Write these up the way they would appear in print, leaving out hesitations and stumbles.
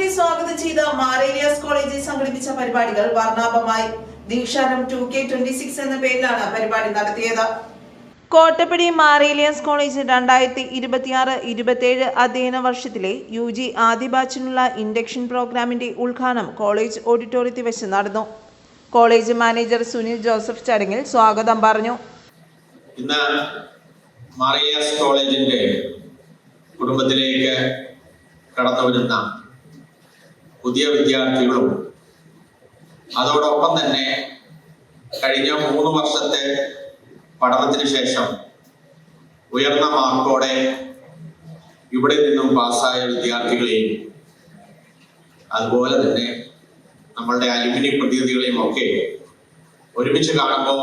മുഖ്യമന്ത്രി സ്വാഗതം ചെയ്ത മാറേലിയാസ് കോളേജിൽ സംഘടിപ്പിച്ച പരിപാടികൾ വർണ്ണാഭമായി. ദീക്ഷാരം 2K26 എന്ന പേരിലാണ് പരിപാടി നടത്തിയത്. കോട്ടപ്പടി മാറേലിയാസ് കോളേജ് 2026-27 അധ്യയന വർഷത്തിലെ UG ആദ്യ ബാച്ചിനുള്ള ഇൻഡക്ഷൻ പ്രോഗ്രാമിന്റെ ഉദ്ഘാടനം കോളേജ് ഓഡിറ്റോറിയത്തിൽ വെച്ച് നടന്നു. കോളേജ് മാനേജർ സുനിൽ ജോസഫ് ചടങ്ങിൽ സ്വാഗതം പറഞ്ഞു. ഇന്ന് മാറേലിയാസ് കോളേജിന്റെ കുടുംബത്തിലേക്ക് കടന്നു വരുന്ന പുതിയ വിദ്യാർത്ഥികളും അതോടൊപ്പം തന്നെ കഴിഞ്ഞ 3 വർഷത്തെ പഠനത്തിന് ശേഷം ഉയർന്ന മാർക്കോടെ ഇവിടെ നിന്നും പാസ്സായ വിദ്യാർത്ഥികളെയും അതുപോലെ തന്നെ നമ്മളുടെ അലുമിനി പ്രതിനിധികളെയും ഒക്കെ ഒരുമിച്ച് കാണുമ്പോൾ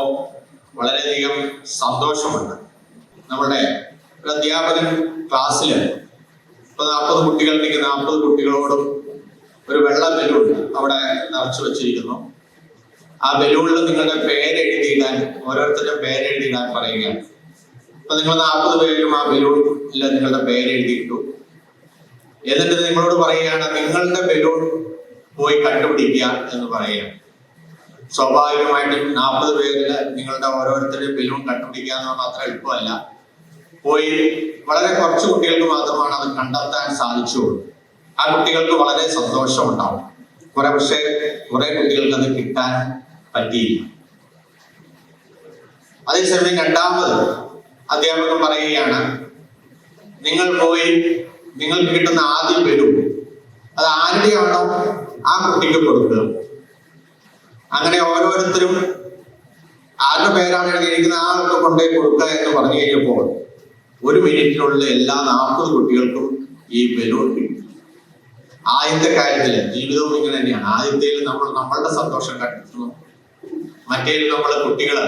വളരെയധികം സന്തോഷമുണ്ട്. നമ്മളുടെ അധ്യാപകൻ ക്ലാസ്സിൽ 40 കുട്ടികളുണ്ടെങ്കിൽ 40 കുട്ടികളോടും ഒരു വെള്ള ബലൂൺ അവിടെ നിറച്ചു വെച്ചിരിക്കുന്നു. ആ ബലൂണിൽ നിങ്ങളുടെ പേരെഴുതിയിടാൻ, ഓരോരുത്തരുടെ പേരെഴുതിയിടാൻ പറയുകയാണ്. അപ്പൊ നിങ്ങൾ 40 പേരും ആ ബലൂണിൽ നിങ്ങളുടെ പേരെഴുതിയിട്ടു. എന്നിട്ട് നിങ്ങളോട് പറയുകയാണ് നിങ്ങളുടെ ബലൂൺ പോയി കണ്ടുപിടിക്കുക എന്ന് പറയുകയാണ്. സ്വാഭാവികമായിട്ടും 40 പേരിൽ നിങ്ങളുടെ ഓരോരുത്തരുടെയും ബലൂൺ കണ്ടുപിടിക്കുക എന്ന് പറഞ്ഞാൽ അത്ര എളുപ്പമല്ല. പോയി വളരെ കുറച്ച് കുട്ടികൾക്ക് മാത്രമാണ് അത് കണ്ടെത്താൻ സാധിച്ചുള്ളൂ. ആ കുട്ടികൾക്ക് വളരെ സന്തോഷമുണ്ടാവും. പക്ഷേ കുറെ കുട്ടികൾക്ക് അത് കിട്ടാൻ പറ്റിയില്ല. അതേസമയം രണ്ടാമത് അധ്യാപകൻ പറയുകയാണ് നിങ്ങൾ പോയി നിങ്ങൾക്ക് കിട്ടുന്ന ആദ്യ ബലൂൺ അത് ആരുടെയാണോ ആ കുട്ടിക്ക് കൊടുക്കുക. അങ്ങനെ ഓരോരുത്തരും ആരുടെ പേരാണ് എഴുതിയിരിക്കുന്ന ആ ആൾക്ക് കൊണ്ടുപോയി കൊടുക്കുക എന്ന് പറഞ്ഞു കഴിഞ്ഞപ്പോൾ 1 മിനിറ്റിനുള്ള എല്ലാ 40 കുട്ടികൾക്കും ഈ ബലൂൺ കിട്ടി. ആദ്യത്തെ കാര്യത്തില് ജീവിതവും ഇങ്ങനെ തന്നെയാണ്. ആദ്യത്തേൽ നമ്മൾ നമ്മളുടെ സന്തോഷം കണ്ടെത്തുന്നു, മറ്റേതിൽ നമ്മള് കുട്ടികള്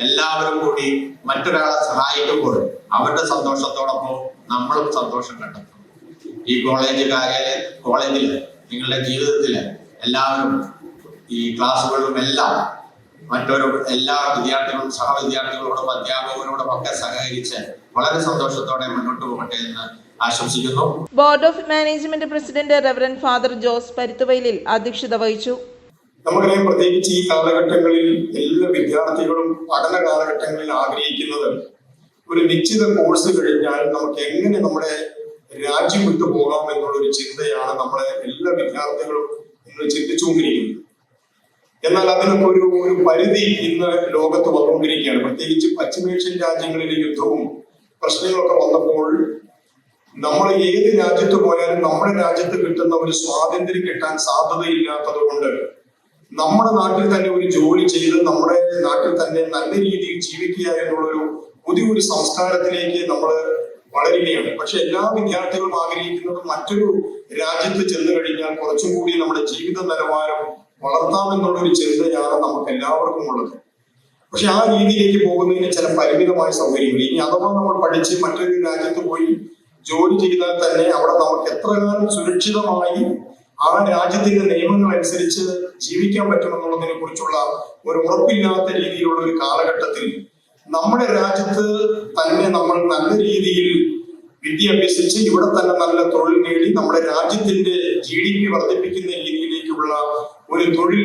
എല്ലാവരും കൂടി മറ്റൊരാളെ സഹായിക്കുമ്പോൾ അവരുടെ സന്തോഷത്തോടൊപ്പം നമ്മളും സന്തോഷം കണ്ടെത്തുന്നു. ഈ കോളേജില് നിങ്ങളുടെ ജീവിതത്തില് എല്ലാവരും ഈ ക്ലാസ്സുകളിലും എല്ലാം എല്ലാ വിദ്യാർത്ഥികളും സഹവിദ്യാർത്ഥികളോടും അധ്യാപകരോടും ഒക്കെ സഹകരിച്ച് വളരെ സന്തോഷത്തോടെ മുന്നോട്ട് പോകട്ടെ എന്ന് ആശംസിക്കുന്നു. Board of management president reverend father Jose Paruthuvayalil അധ്യക്ഷത വഹിച്ചു. നമുക്കറിയാം, പ്രത്യേകിച്ച് ഈ കാലഘട്ടങ്ങളിൽ എല്ലാ വിദ്യാർത്ഥികളും പഠന കാലഘട്ടങ്ങളിൽ ആഗ്രഹിക്കുന്നത് ഒരു നിശ്ചിത കോഴ്സ് കഴിഞ്ഞാൽ നമുക്ക് എങ്ങനെ നമ്മുടെ രാജ്യം വിട്ടു പോകാം എന്നുള്ളൊരു ചിന്തയാണ് നമ്മളെ എല്ലാ വിദ്യാർത്ഥികളും ഇന്ന് ചിന്തിച്ചുകൊണ്ടിരിക്കുന്നത്. എന്നാൽ അതിനൊക്കെ ഒരു പരിധി ഇന്ന് ലോകത്ത് വന്നുകൊണ്ടിരിക്കുകയാണ്. പ്രത്യേകിച്ച് പശ്ചിമേഷ്യൻ രാജ്യങ്ങളിലെ യുദ്ധവും പ്രശ്നങ്ങളൊക്കെ വന്നപ്പോൾ നമ്മൾ ഏത് രാജ്യത്ത് പോയാലും നമ്മുടെ രാജ്യത്ത് കിട്ടുന്ന ഒരു സ്വാതന്ത്ര്യം കിട്ടാൻ സാധ്യതയില്ലാത്തത് കൊണ്ട് നമ്മുടെ നാട്ടിൽ തന്നെ ഒരു ജോലി ചെയ്ത് നമ്മുടെ നാട്ടിൽ തന്നെ നല്ല രീതിയിൽ ജീവിക്കുക എന്നുള്ളൊരു പുതിയൊരു സംസ്കാരത്തിലേക്ക് നമ്മൾ വളരുകയാണ്. പക്ഷെ എല്ലാ വിദ്യാർത്ഥികളും ആഗ്രഹിക്കുന്നത് മറ്റൊരു രാജ്യത്ത് ചെന്ന് കഴിഞ്ഞാൽ കുറച്ചും കൂടി നമ്മുടെ ജീവിത നിലവാരം വളർത്താമെന്നുള്ള ഒരു ചിന്തയാണ് നമുക്ക് എല്ലാവർക്കും ഉള്ളത്. പക്ഷെ ആ രീതിയിലേക്ക് പോകുന്നതിന് ചില പരിമിതമായ സൗകര്യങ്ങൾ. ഇനി അഥവാ നമ്മൾ പഠിച്ച് മറ്റൊരു രാജ്യത്ത് പോയി ജോലി ചെയ്താൽ തന്നെ അവിടെ നമുക്ക് എത്ര കാലം സുരക്ഷിതമായി ആ രാജ്യത്തിന്റെ നിയമങ്ങൾ അനുസരിച്ച് ജീവിക്കാൻ പറ്റുമെന്നുള്ളതിനെ കുറിച്ചുള്ള ഒരു ഉറപ്പില്ലാത്ത രീതിയിലുള്ള ഒരു കാലഘട്ടത്തിൽ നമ്മുടെ രാജ്യത്ത് തന്നെ നമ്മൾ നല്ല രീതിയിൽ വിദ്യ അഭ്യസിച്ച് ഇവിടെ തന്നെ നല്ല തൊഴിൽ നേടി നമ്മുടെ രാജ്യത്തിന്റെ GDP വർദ്ധിപ്പിക്കുന്ന രീതിയിലേക്കുള്ള ഒരു തൊഴിൽ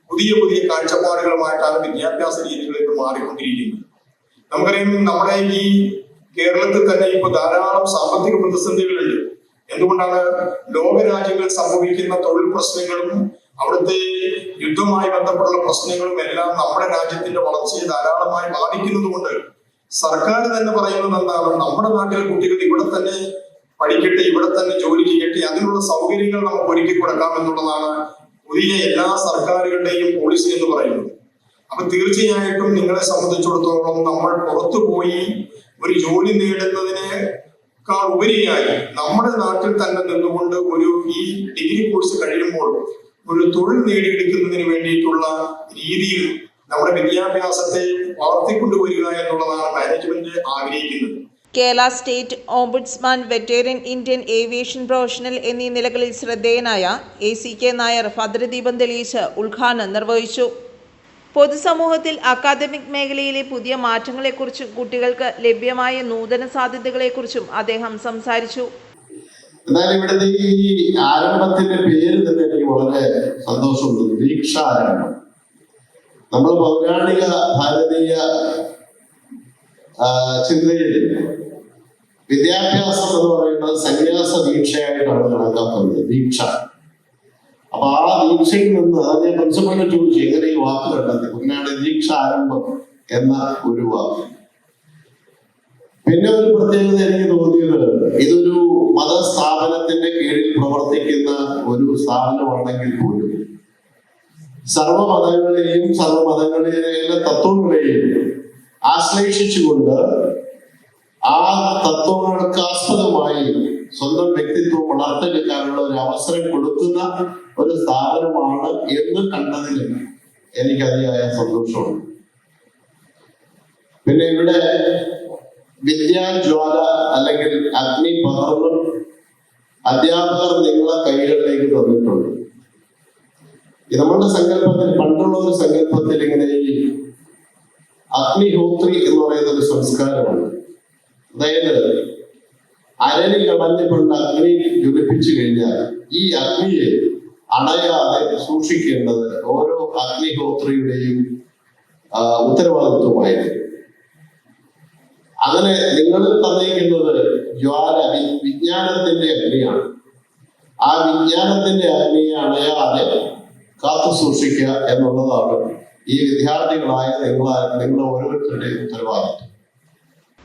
പുതിയ കാഴ്ചപ്പാടുകളുമായിട്ടാണ് വിദ്യാഭ്യാസ രീതികൾ ഇന്ന് മാറിക്കൊണ്ടിരിക്കുന്നത്. നമുക്കറിയാം, നമ്മുടെ ഈ കേരളത്തിൽ തന്നെ ഇപ്പൊ ധാരാളം സാമ്പത്തിക പ്രതിസന്ധികളുണ്ട്. എന്തുകൊണ്ടാണ്? ലോകരാജ്യങ്ങളിൽ സംഭവിക്കുന്ന തൊഴിൽ പ്രശ്നങ്ങളും അവിടുത്തെ യുദ്ധവുമായി ബന്ധപ്പെട്ടുള്ള പ്രശ്നങ്ങളും എല്ലാം നമ്മുടെ രാജ്യത്തിന്റെ വളർച്ചയെ ധാരാളമായി ബാധിക്കുന്നത് കൊണ്ട് സർക്കാർ തന്നെ പറയുന്നത് എന്താണ്? നമ്മുടെ നാട്ടിലെ കുട്ടികൾ ഇവിടെ തന്നെ പഠിക്കട്ടെ, ഇവിടെ തന്നെ ജോലി ചെയ്യട്ടെ, അതിനുള്ള സൗകര്യങ്ങൾ നമുക്ക് ഒരുക്കി കൊടുക്കാം എന്നുള്ളതാണ് പുതിയ എല്ലാ സർക്കാരുകളുടെയും പോളിസി എന്ന് പറയുന്നത്. അപ്പൊ തീർച്ചയായിട്ടും നിങ്ങളെ സംബന്ധിച്ചിടത്തോളം നമ്മൾ പുറത്തു പോയി ഒരു ജോലി നേടുന്നതിനേക്കാൾ ഉപരിയായി നമ്മുടെ നാട്ടിൽ തന്നെ നിന്നുകൊണ്ട് ഈ ഡിഗ്രി കോഴ്സ് കഴിയുമ്പോൾ ഒരു തൊഴിൽ നേടിയെടുക്കുന്നതിന് വേണ്ടിയിട്ടുള്ള രീതിയിൽ നമ്മുടെ വിദ്യാഭ്യാസത്തെ വളർത്തിക്കൊണ്ടുവരിക എന്നുള്ളതാണ് മാനേജ്മെന്റ് ആഗ്രഹിക്കുന്നത്. Kerala state ombudsman, veteran Indian aviation professional എന്നീ നിലകളിൽ ശ്രദ്ധേയനായ ACK നായർ ഭദ്രദീപം തെളിയിച്ച് ഉദ്ഘാടനം നിർവഹിച്ചു. പൊതുസമൂഹത്തിൽ അക്കാദമിക് മേഖലയിലെ പുതിയ മാറ്റങ്ങളെക്കുറിച്ചും കുട്ടികൾക്ക് ലഭ്യമായ നൂതന സാധ്യതകളെക്കുറിച്ചും അദ്ദേഹം സംസാരിച്ചു. എന്നാൽ ഇവിടുത്തെ ഈ ആരംഭത്തിന്റെ പേര് തന്നെ എനിക്ക് വളരെ സന്തോഷമുണ്ട്. ദീക്ഷാരംഭം. നമ്മൾ പൗരാണിക ഭാരതീയ ചിന്തയിൽ വിദ്യാഭ്യാസം എന്ന് പറയുന്നത് സന്യാസ ദീക്ഷയായിട്ടാണ് കണക്കാക്കുന്നത്. ദീക്ഷ. അപ്പൊ ആ ദീക്ഷയിൽ നിന്ന് ഞാൻ പ്രിൻസിപ്പളിനെ ചോദിച്ചു എങ്ങനെ ഈ വാക്ക് കണ്ടെത്തി. അങ്ങനെയാണ് ദീക്ഷ ആരംഭം എന്ന ഒരു വാക്ക്. പിന്നെ ഒരു പ്രത്യേകത എനിക്ക് തോന്നിയത്, ഇതൊരു മതസ്ഥാപനത്തിന്റെ കീഴിൽ പ്രവർത്തിക്കുന്ന ഒരു സ്ഥാപനമാണെങ്കിൽ പോലും സർവമതങ്ങളെയും സർവമതങ്ങളിലെ തത്വങ്ങളെയും ആശ്ലേഷിച്ചുകൊണ്ട് ആ തത്വങ്ങൾക്ക് ആസ്പദമായി സ്വന്തം വ്യക്തിത്വം വളർത്തെടുക്കാനുള്ള ഒരു അവസരം കൊടുക്കുന്ന ഒരു സ്ഥാപനമാണ് എന്ന് കണ്ടതിൽ എനിക്ക് അതിയായ സന്തോഷമുണ്ട്. പിന്നെ ഇവിടെ വിദ്യാജ്വാല അല്ലെങ്കിൽ അഗ്നി പകർന്ന് അധ്യാപകർ നിങ്ങളെ കൈകളിലേക്ക് തന്നിട്ടുണ്ട്. നമ്മളുടെ സങ്കല്പത്തിൽ, പണ്ടുള്ള ഒരു സങ്കല്പത്തിൽ ഇങ്ങനെ ഈ അഗ്നിഹോത്രി എന്ന് പറയുന്ന ഒരു സംസ്കാരമാണ്. അതായത് അരണിൽ അടഞ്ഞുകൊണ്ട് അഗ്നി ജ്വലിപ്പിച്ചു കഴിഞ്ഞാൽ ഈ അഗ്നിയെ അണയാതെ സൂക്ഷിക്കേണ്ടത് ഓരോ അഗ്നിഹോത്രിയുടെയും ഉത്തരവാദിത്വമായിരുന്നു. അങ്ങനെ നിങ്ങളിൽ തന്നിരിക്കുന്നത് ജ്വാല, വിജ്ഞാനത്തിന്റെ അഗ്നിയാണ്. ആ വിജ്ഞാനത്തിന്റെ അഗ്നിയെ അണയാതെ കാത്തു സൂക്ഷിക്കുക എന്നുള്ളതാണ് ഈ വിദ്യാർത്ഥികളായ നിങ്ങൾ ഓരോരുത്തരുടെയും ഉത്തരവാദിത്വം.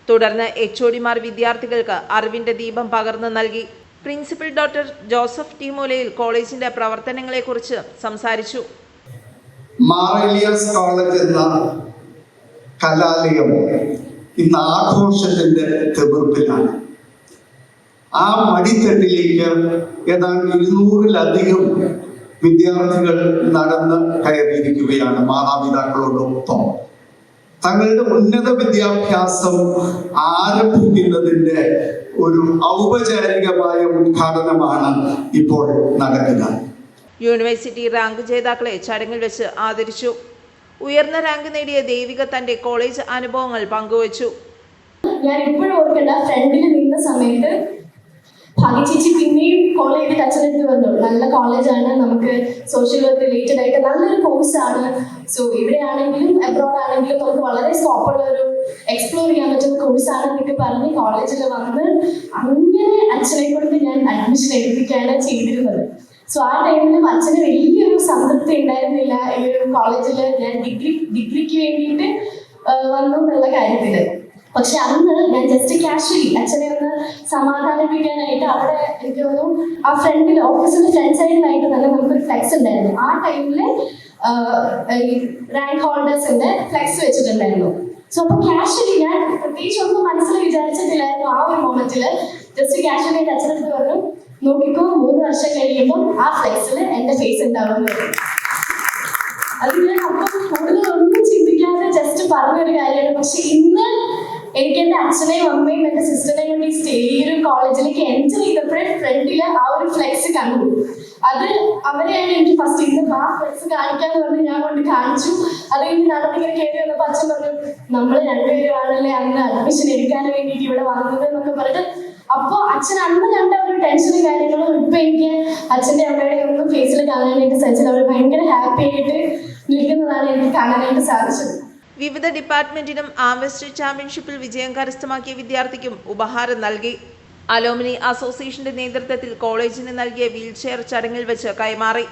തുടർന്ന് HOD-മാർ വിദ്യാർത്ഥികൾക്ക് അറിവിന്റെ ദീപം പകർന്നു നൽകി. പ്രിൻസിപ്പൽ ഡോക്ടർ ജോസഫ് ടി മൂലയിൽ കോളേജിന്റെ പ്രവർത്തനങ്ങളെക്കുറിച്ച് സംസാരിച്ചു. മാർ എലിയാസ് കോളേജ് എന്ന കലാലയം ഇന്ന് ആഘോഷത്തിന്റെ തീർപ്പിലാണ്. ആ മടിത്തട്ടിലേക്ക് ഏതാണ്ട് 200-ലധികം വിദ്യാർത്ഥികൾ നടന്ന് കയറിയിരിക്കുകയാണ് മാതാപിതാക്കളോടൊപ്പം. തങ്ങളുടെ ഉന്നത വിദ്യാഭ്യാസം ആരംഭിക്കുന്നതിന്റെ ഒരു ഔപചാരികമായ ഉദ്ഘാടനമാണ് ഇപ്പോൾ നടക്കുക. യൂണിവേഴ്സിറ്റി റാങ്ക് ജേതാക്കളെ ചടങ്ങിൽ വെച്ച് ആദരിച്ചു. ഉയർന്ന റാങ്ക് നേടിയ ദേവിക തന്റെ കോളേജ് അനുഭവങ്ങൾ പങ്കുവച്ചു. ഞാൻ ഇപ്പോഴും ഓർക്കണ്ട, ഫ്രണ്ടിൽ നിന്ന സമയത്ത് ഭാഗ്യചേച്ചി പിന്നെയും കോൾ ചെയ്തിട്ട് അച്ഛനെടുത്ത് വന്നു, നല്ല കോളേജാണ്, നമുക്ക് സോഷ്യൽ വർക്ക് റിലേറ്റഡ് ആയിട്ട് നല്ലൊരു കോഴ്സാണ്, സോ ഇവിടെ ആണെങ്കിലും അബ്രോഡ് ആണെങ്കിലും നമുക്ക് വളരെ സ്കോപ്പുള്ള ഒരു എക്സ്പ്ലോർ ചെയ്യാൻ പറ്റുന്ന കോഴ്സാണ് എന്നൊക്കെ പറഞ്ഞ് കോളേജിൽ വന്ന് അങ്ങനെ അച്ഛനെ കൊണ്ട് ഞാൻ അഡ്മിഷൻ എടുപ്പിക്കുകയാണ് ചെയ്തിരുന്നത്. സോ ആ ടൈമിലും അച്ഛന് വലിയൊരു സംതൃപ്തി ഉണ്ടായിരുന്നില്ല ഈ ഒരു കോളേജിൽ ഞാൻ ഡിഗ്രിക്ക് വേണ്ടിയിട്ട് വന്നു എന്നുള്ള കാര്യത്തില്. പക്ഷെ അന്ന് ഞാൻ ജസ്റ്റ് കാഷ്വലി അച്ഛനെ ഒന്ന് സമാധാനിപ്പിക്കാനായിട്ട് അവിടെ എനിക്ക് തോന്നുന്നു ആ ഫ്രണ്ടിൽ ഓഫീസിന്റെ ഫ്രണ്ട് സൈഡിലായിട്ട് തന്നെ നമുക്കൊരു ഫ്ലെക്സ് ഉണ്ടായിരുന്നു. ആ ടൈമില് റാങ്ക് ഹോൾഡേഴ്സിന്റെ ഫ്ലെക്സ് വെച്ചിട്ടുണ്ടായിരുന്നു. സോ അപ്പൊ കാഷ്വലി ഞാൻ പ്രത്യേകിച്ച് ഒന്നും മനസ്സിൽ വിചാരിച്ചിട്ടില്ലായിരുന്നു. ആ ഒരു മൊമെന്റില് ജസ്റ്റ് കാഷ്വലി അച്ഛനടുത്ത് പറഞ്ഞു, നോക്കിക്കോ 3 വർഷം കഴിയുമ്പോൾ ആ ഫ്ലെക്സിൽ എന്റെ ഫേസ് ഉണ്ടാവും. അത് ഞാൻ അപ്പം കൂടുതലൊന്നും ചിന്തിക്കാതെ ജസ്റ്റ് പറഞ്ഞൊരു കാര്യമാണ്. പക്ഷെ ഇന്ന് എനിക്ക് എന്റെ അച്ഛനെയും അമ്മയും എന്റെ സിസ്റ്ററിനെയും കൊണ്ട് ഈ ഒരു കോളേജിലേക്ക് എൻറ്റർ ചെയ്തപ്പോഴേ ഫ്രണ്ടില് ആ ഒരു ഫ്ലെക്സ് കണ്ടു. അത് അവരെയാണ് എനിക്ക് ഫസ്റ്റ് ഇന്ന് ആ ഫ്ലെക്സ് കാണിക്കാന്ന് പറഞ്ഞ് ഞാൻ കൊണ്ട് കാണിച്ചു. അത് കഴിഞ്ഞ് നടന്നിങ്ങനെ കയറി വന്നപ്പോൾ അച്ഛൻ പറഞ്ഞു, നമ്മൾ രണ്ടുപേരുമാണല്ലേ അന്ന് അഡ്മിഷൻ എടുക്കാൻ വേണ്ടിയിട്ട് ഇവിടെ വന്നത് എന്നൊക്കെ പറഞ്ഞിട്ട്. അപ്പൊ അച്ഛൻ അന്ന് കണ്ട ഒരു ടെൻഷനും കാര്യങ്ങളും ഇപ്പൊ എനിക്ക് അച്ഛന്റെ അമ്മയുടെ ഒന്നും ഫേസിൽ കാണാനായിട്ട് സാധിച്ചത്. അവർ ഭയങ്കര ഹാപ്പി ആയിട്ട് നിൽക്കുന്നതാണ് എനിക്ക് കാണാനായിട്ട് സാധിച്ചത്. വിവിധ ഡിപ്പാർട്ട്മെന്റിനും ആംവെസ്റ്റ് ചാമ്പ്യൻഷിപ്പിൽ വിജയം കരസ്ഥമാക്കിയ വിദ്യാർത്ഥിക്കും ഉപഹാരം നൽകി. അലോമിനി അസോസിയേഷന്റെ നേതൃത്വത്തിൽ കോളേജിന് നൽകിയ വീൽചെയർ ചടങ്ങിൽ വെച്ച് കൈമാറി.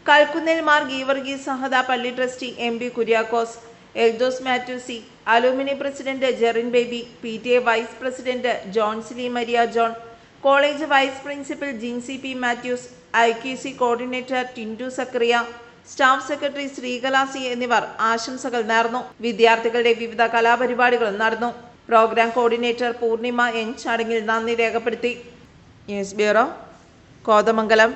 കൽക്കുന്നേൽ മാർ ഗീവർഗീസ് സഹദ പള്ളി trustee MB Kuriakose, Eldhose Mathew C, alumni president Jerin Baby, PTA vice president Johnsily Maria John, college vice principal Jincy P Mathews, IQC coordinator Tindu Zacharia, staff secretary Sreekala C എന്നിവർ ആശംസകൾ നേർന്നു. വിദ്യാർത്ഥികളുടെ വിവിധ കലാപരിപാടികളും നടന്നു. പ്രോഗ്രാം കോർഡിനേറ്റർ പൂർണിമ N ചടങ്ങിൽ നന്ദി രേഖപ്പെടുത്തി. News bureau, Kothamangalam.